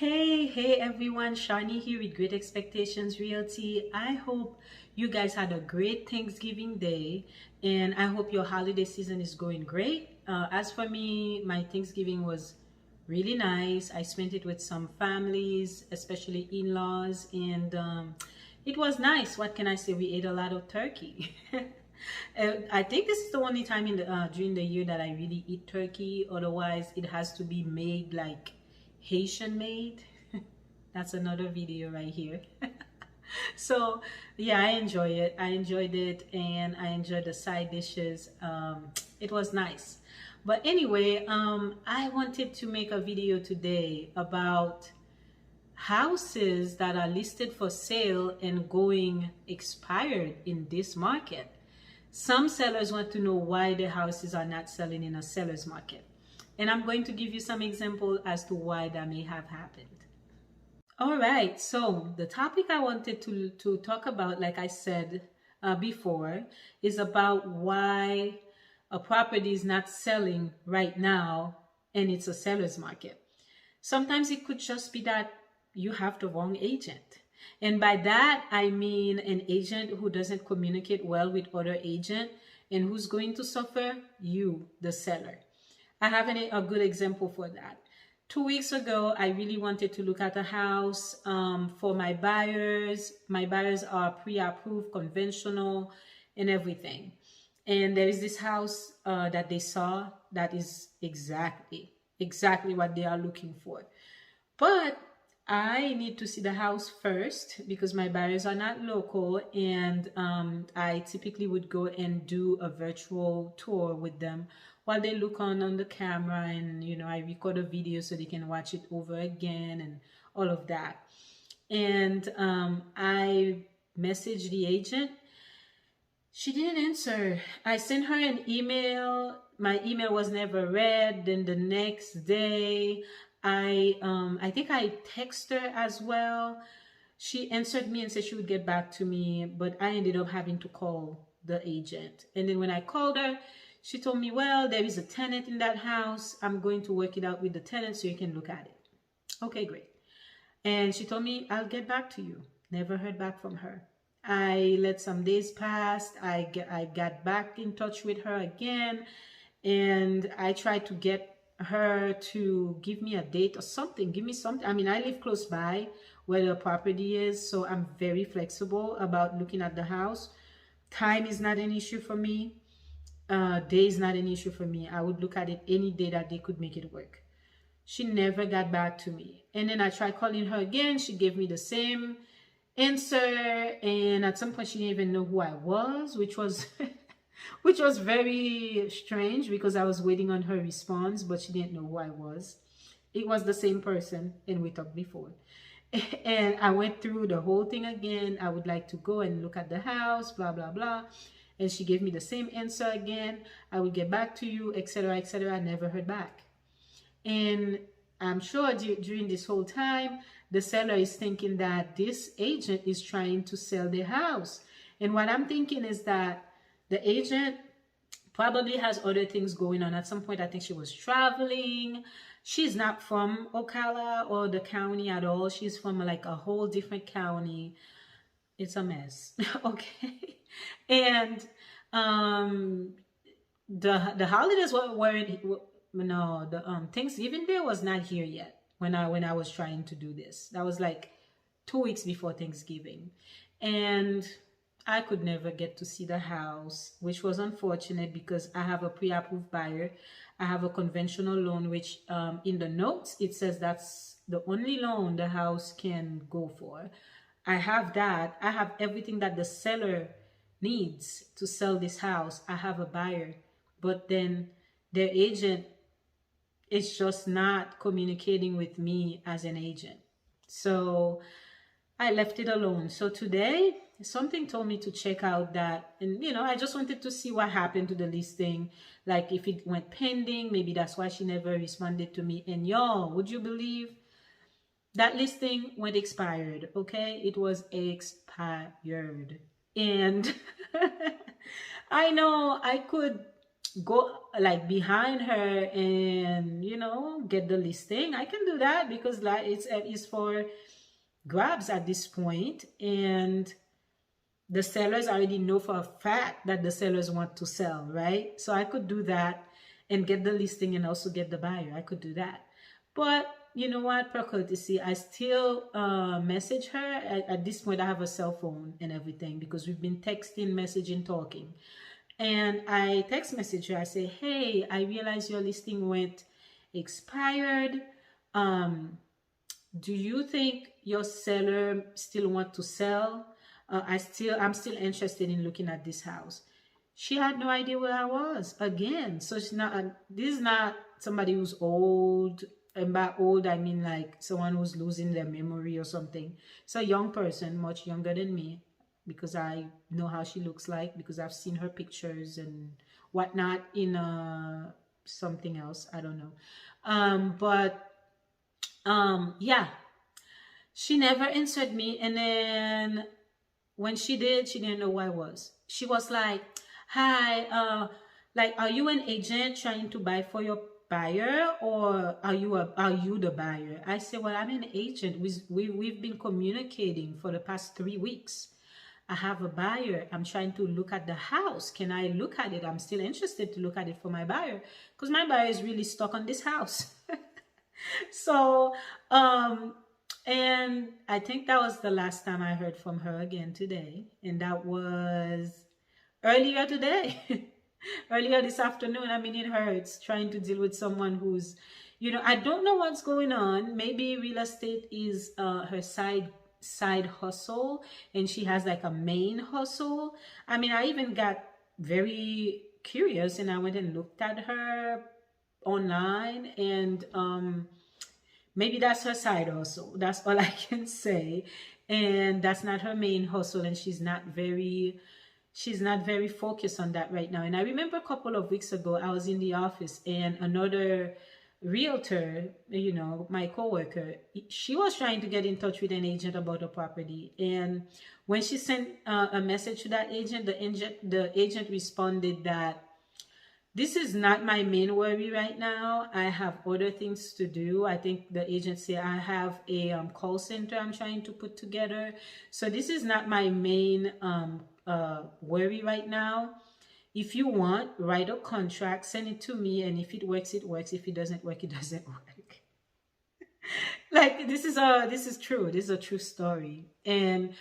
Hey everyone, Charnie here with Great Expectations Realty. I hope you guys had a great Thanksgiving Day and I hope your holiday season is going great. As for me, my Thanksgiving was really nice. I spent it with some families, especially in-laws, and it was nice. What can I say? We ate a lot of turkey. I think this is the only time during the year that I really eat turkey. Otherwise, it has to be made like Haitian made. That's another video right here. So yeah, I enjoyed it, and I enjoyed the side dishes. It was nice. But anyway, I wanted to make a video today about houses that are listed for sale and going expired in this market. Some sellers want to know why the houses are not selling in a seller's market. And I'm going to give you some example as to why that may have happened. All right, so the topic I wanted to talk about, like I said before, is about why a property is not selling right now and it's a seller's market. Sometimes it could just be that you have the wrong agent. And by that, I mean an agent who doesn't communicate well with other agent, and who's going to suffer? You, the seller. I have a good example for that. 2 weeks ago, I really wanted to look at a house for my buyers. My buyers are pre-approved, conventional, and everything. And there is this house that they saw that is exactly what they are looking for. But I need to see the house first because my buyers are not local, and I typically would go and do a virtual tour with them while they look on the camera, and I record a video so they can watch it over again and all of that. And I messaged the agent. She didn't answer. I sent her an email. My email was never read. Then the next day, I think I texted her as well. She answered me and said she would get back to me, but I ended up having to call the agent. And then when I called her, she told me, well, there is a tenant in that house. I'm going to work it out with the tenant so you can look at it. Okay, great. And she told me, I'll get back to you. Never heard back from her. I let some days pass. I got back in touch with her again, and I tried to get her to give me a date or something. Give me something. I mean, I live close by where the property is, so I'm very flexible about looking at the house. Time is not an issue for me. Day is not an issue for me. I would look at it any day that they could make it work. She never got back to me. And then I tried calling her again. She gave me the same answer. And at some point, she didn't even know who I was, which was which was very strange because I was waiting on her response, but she didn't know who I was. It was the same person, and we talked before. And I went through the whole thing again. I would like to go and look at the house, blah, blah, blah. And she gave me the same answer again. I will get back to you, etc., etc. I never heard back. And I'm sure during this whole time, the seller is thinking that this agent is trying to sell the house. And what I'm thinking is that the agent probably has other things going on. At some point, I think she was traveling. She's not from Ocala or the county at all. She's from like a whole different county. It's a mess. Okay. And the holidays weren't, no, the Thanksgiving Day was not here yet when I was trying to do this. That was like 2 weeks before Thanksgiving. And I could never get to see the house, which was unfortunate because I have a pre-approved buyer. I have a conventional loan, which in the notes, it says that's the only loan the house can go for. I have that. I have everything that the seller needs to sell this house. I have a buyer, but then their agent is just not communicating with me as an agent. So I left it alone. So today, something told me to check out that, and I just wanted to see what happened to the listing. Like if it went pending, maybe that's why she never responded to me. And y'all, would you believe that listing went expired? Okay, it was expired. And I know I could go like behind her and get the listing, I can do that, because like it's for grabs at this point, and the sellers already know for a fact that the sellers want to sell, right? So I could do that and get the listing and also get the buyer. I could do that. But you know what, per courtesy, I still message her. At this point, I have a cell phone and everything, because we've been texting, messaging, talking. And I text message her. I say, hey, I realize your listing went expired. Do you think your seller still want to sell? I'm still interested in looking at this house. She had no idea where I was again. So she's not. This is not somebody who's old. And by old, I mean like someone who's losing their memory or something. It's a young person, much younger than me, because I know how she looks like, because I've seen her pictures and whatnot in something else. I don't know. Yeah, she never answered me. And then when she did, she didn't know who I was. She was like, hi, like, are you an agent trying to buy for your buyer, or are you the buyer? I said, well, I'm an agent. We've been communicating for the past 3 weeks. I have a buyer. I'm trying to look at the house. Can I look at it? I'm still interested to look at it for my buyer, because my buyer is really stuck on this house. So, and I think that was the last time I heard from her again today. And that was earlier today. Earlier this afternoon. I mean, it hurts trying to deal with someone who's, I don't know what's going on. Maybe real estate is her side hustle, and she has like a main hustle. I mean, I even got very curious, and I went and looked at her online, and maybe that's her side hustle. That's all I can say. And that's not her main hustle, and she's not very focused on that right now. And I remember a couple of weeks ago, I was in the office, and another realtor, my coworker, she was trying to get in touch with an agent about a property. And when she sent a message to that agent, the agent responded that, this is not my main worry right now. I have other things to do. I think the agent said, I have a call center I'm trying to put together. So this is not my main worry right now. If you want, write a contract, send it to me, and if it works, it works. If it doesn't work, it doesn't work. Like, this is true. This is a true story. And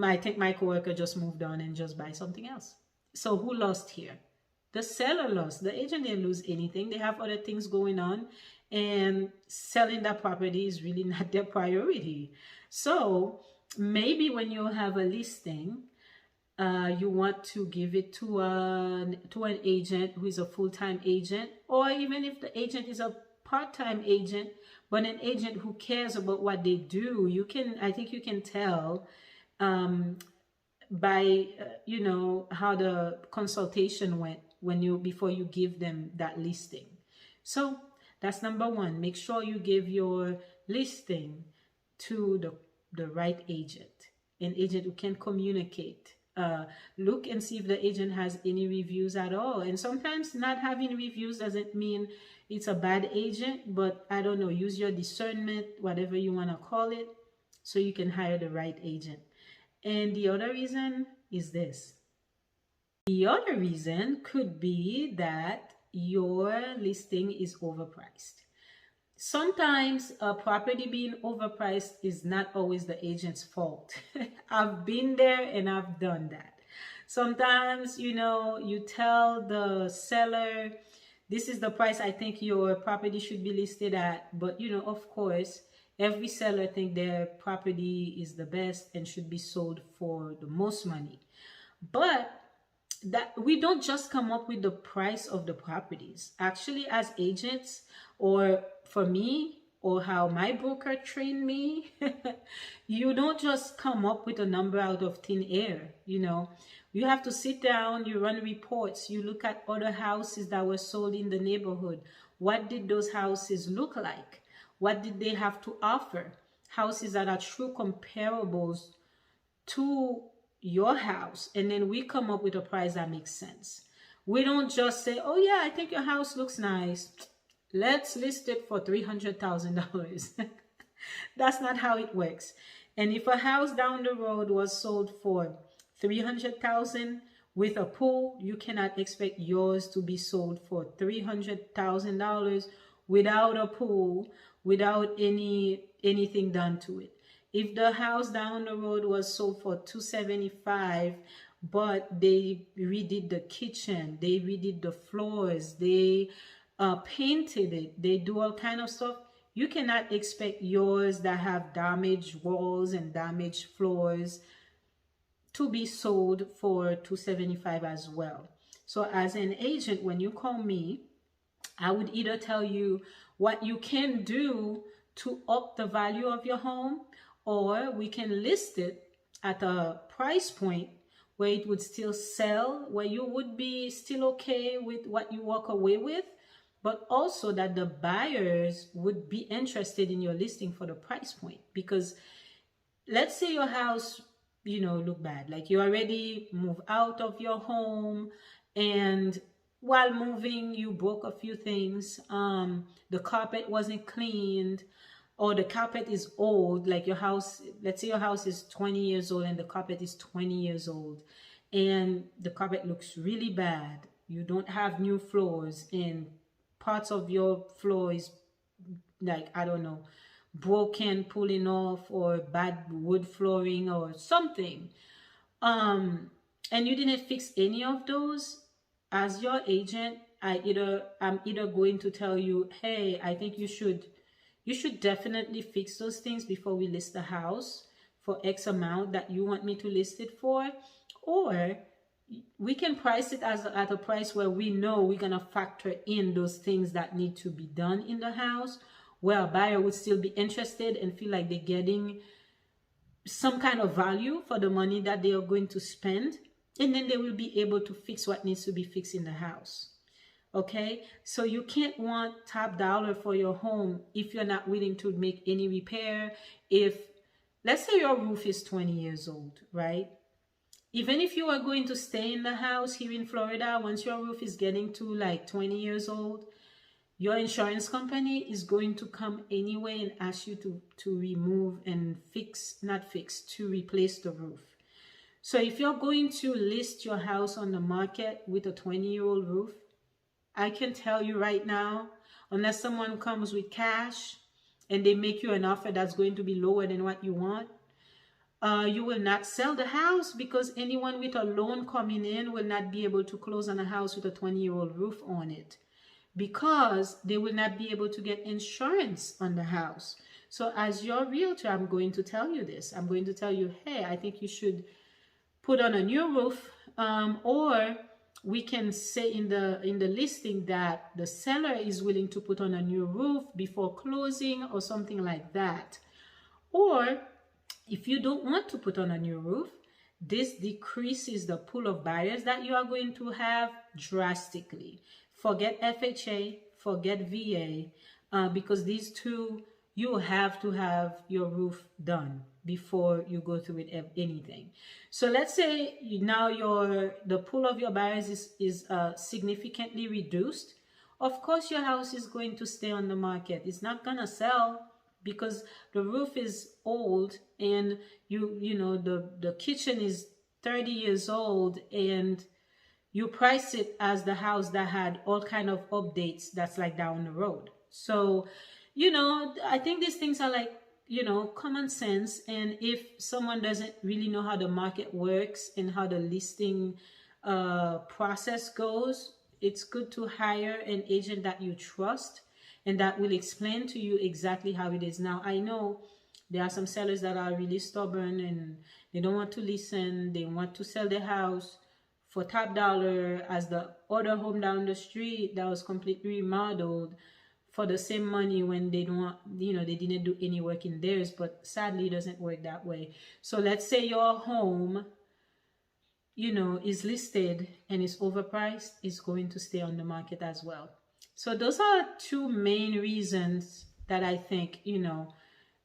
I think my coworker just moved on and just buy something else. So who lost here? The seller lost. The agent didn't lose anything. They have other things going on, and selling that property is really not their priority. So maybe when you have a listing, you want to give it to an agent who is a full-time agent, or even if the agent is a part-time agent, but an agent who cares about what they do. I think you can tell by how the consultation went before you give them that listing. So that's number one. Make sure you give your listing to the right agent, an agent who can communicate. Look and see if the agent has any reviews at all. And sometimes not having reviews doesn't mean it's a bad agent, but I don't know, use your discernment, whatever you want to call it, so you can hire the right agent. And the other reason is this. The other reason could be that your listing is overpriced. Sometimes a property being overpriced is not always the agent's fault. I've been there and I've done that. Sometimes, you tell the seller, this is the price I think your property should be listed at. But, of course, every seller thinks their property is the best and should be sold for the most money. But that we don't just come up with the price of the properties. Actually, as agents, or for me, or how my broker trained me, you don't just come up with a number out of thin air. You have to sit down, you run reports, you look at other houses that were sold in the neighborhood. What did those houses look like? What did they have to offer? Houses that are true comparables to your house, and then we come up with a price that makes sense. We don't just say, oh yeah, I think your house looks nice, let's list it for $300,000. That's not how it works. And if a house down the road was sold for 300,000 with a pool, you cannot expect yours to be sold for $300,000 without a pool, without anything done to it. If the house down the road was sold for 275, but they redid the kitchen, they redid the floors, they painted it, they do all kind of stuff, you cannot expect yours that have damaged walls and damaged floors to be sold for 275 as well. So as an agent, when you call me, I would either tell you what you can do to up the value of your home, or we can list it at a price point where it would still sell, where you would be still okay with what you walk away with, but also that the buyers would be interested in your listing for the price point. Because let's say your house, look bad, like you already move out of your home, and while moving you broke a few things, the carpet wasn't cleaned, or the carpet is old, like your house, let's say your house is 20 years old and the carpet is 20 years old, and the carpet looks really bad, you don't have new floors, and parts of your floor is like, I don't know, broken, pulling off, or bad wood flooring or something, and you didn't fix any of those, as your agent, I'm either going to tell you, hey, I think you should definitely fix those things before we list the house for X amount that you want me to list it for, or we can price it at a price where we know we're going to factor in those things that need to be done in the house, where a buyer would still be interested and feel like they're getting some kind of value for the money that they are going to spend, and then they will be able to fix what needs to be fixed in the house. Okay, so you can't want top dollar for your home if you're not willing to make any repair. If, let's say your roof is 20 years old, right? Even if you are going to stay in the house here in Florida, once your roof is getting to like 20 years old, your insurance company is going to come anyway and ask you to remove and to replace the roof. So if you're going to list your house on the market with a 20-year-old roof, I can tell you right now, unless someone comes with cash and they make you an offer that's going to be lower than what you want, you will not sell the house, because anyone with a loan coming in will not be able to close on a house with a 20-year-old roof on it, because they will not be able to get insurance on the house. So as your realtor, I'm going to tell you this. I'm going to tell you, hey, I think you should put on a new roof, or we can say in the listing that the seller is willing to put on a new roof before closing, or something like that. Or if you don't want to put on a new roof, this decreases the pool of buyers that you are going to have drastically. Forget FHA, forget VA, because these two, you have to have your roof done before you go through with anything. So let's say now the pool of your buyers is significantly reduced. Of course, your house is going to stay on the market. It's not gonna sell because the roof is old, and the kitchen is 30 years old, and you price it as the house that had all kind of updates that's like down the road. So I think these things are like common sense. And if someone doesn't really know how the market works and how the listing process goes, it's good to hire an agent that you trust and that will explain to you exactly how it is. Now, I know there are some sellers that are really stubborn and they don't want to listen. They want to sell their house for top dollar as the other home down the street that was completely remodeled for the same money, when they don't, they didn't do any work in theirs. But sadly, it doesn't work that way. So let's say your home, is listed and is overpriced, it's going to stay on the market as well. So those are two main reasons that I think,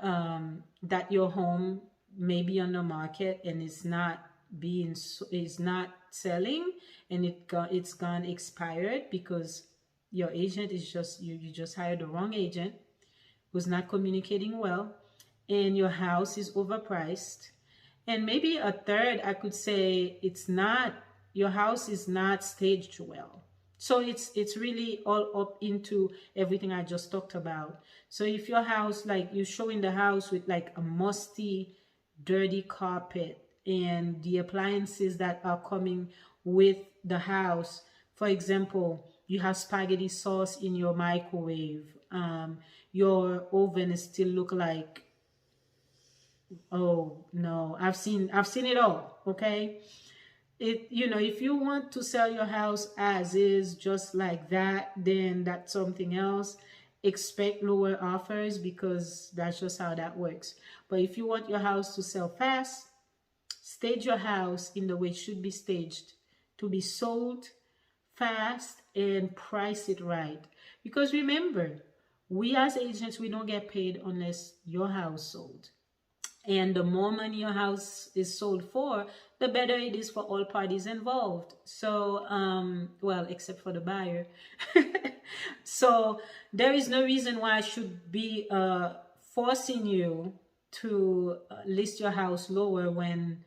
that your home may be on the market and is not selling and it's gone expired because your agent is just you just hired the wrong agent who's not communicating well, and your house is overpriced. And maybe a third, I could say it's not, your house is not staged well. So it's really all up into everything I just talked about. So if your house, like you showing the house with like a musty, dirty carpet, and the appliances that are coming with the house, for example, you have spaghetti sauce in your microwave, your oven is still look like, oh no, I've seen it all. Okay, if you want to sell your house as is, just like that, then that's something else. Expect lower offers, because that's just how that works. But if you want your house to sell fast, stage your house in the way it should be staged to be sold fast, and price it right. Because remember, we as agents, we don't get paid unless your house sold. And the more money your house is sold for, the better it is for all parties involved. So, well, except for the buyer. So there is no reason why I should be forcing you to list your house lower, when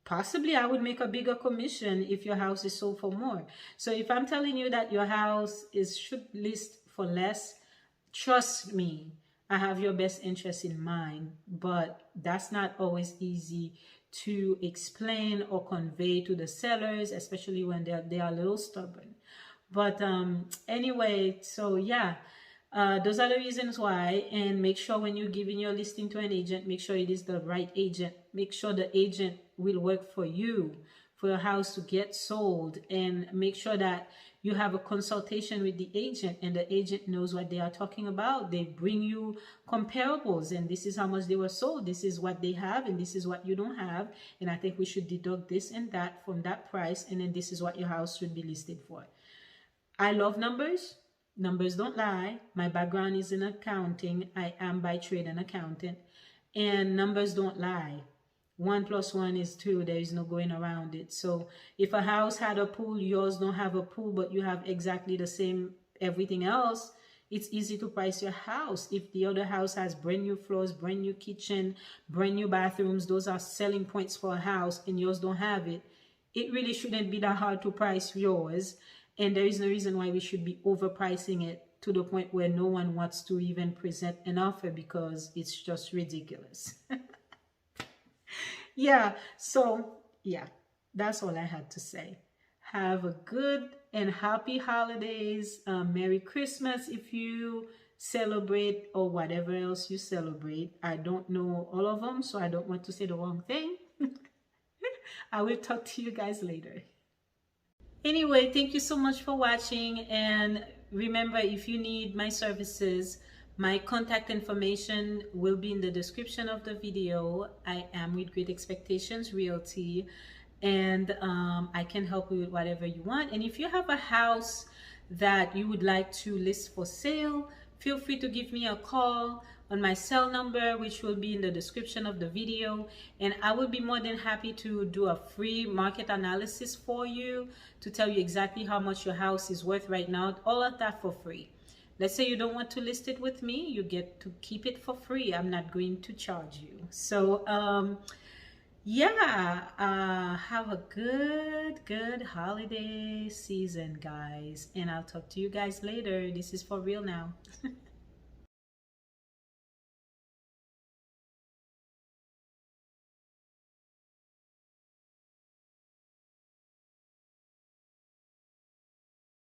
possibly I would make a bigger commission if your house is sold for more. So if I'm telling you that your house should list for less, trust me, I have your best interest in mind. But that's not always easy to explain or convey to the sellers, especially when they are a little stubborn. But anyway, so yeah, those are the reasons why. And make sure when you're giving your listing to an agent, make sure it is the right agent. Make sure the agent will work for you, for your house to get sold. And make sure that you have a consultation with the agent, and the agent knows what they are talking about. They bring you comparables, and this is how much they were sold, this is what they have, and this is what you don't have, and I think we should deduct this and that from that price, and then this is what your house should be listed for. I love numbers. Numbers don't lie. My background is in accounting. I am by trade an accountant, and numbers don't lie. 1 + 1 is 2. There is no going around it. So if a house had a pool, yours don't have a pool, but you have exactly the same everything else, it's easy to price your house. If the other house has brand new floors, brand new kitchen, brand new bathrooms, those are selling points for a house, and yours don't have it, it really shouldn't be that hard to price yours. And there is no reason why we should be overpricing it to the point where no one wants to even present an offer, because it's just ridiculous. Yeah, so yeah, that's all I had to say. Have a good and happy holidays. Merry Christmas if you celebrate, or whatever else you celebrate. I don't know all of them, so I don't want to say the wrong thing. I will talk to you guys later. Anyway, thank you so much for watching, and remember, if you need my services, my contact information will be in the description of the video. I am with Great Expectations Realty, and I can help you with whatever you want. And if you have a house that you would like to list for sale, feel free to give me a call on my cell number, which will be in the description of the video, and I will be more than happy to do a free market analysis for you to tell you exactly how much your house is worth right now. All of that for free. Let's say you don't want to list it with me, you get to keep it for free. I'm not going to charge you. So yeah, have a good holiday season, guys, and I'll talk to you guys later. This is for real now.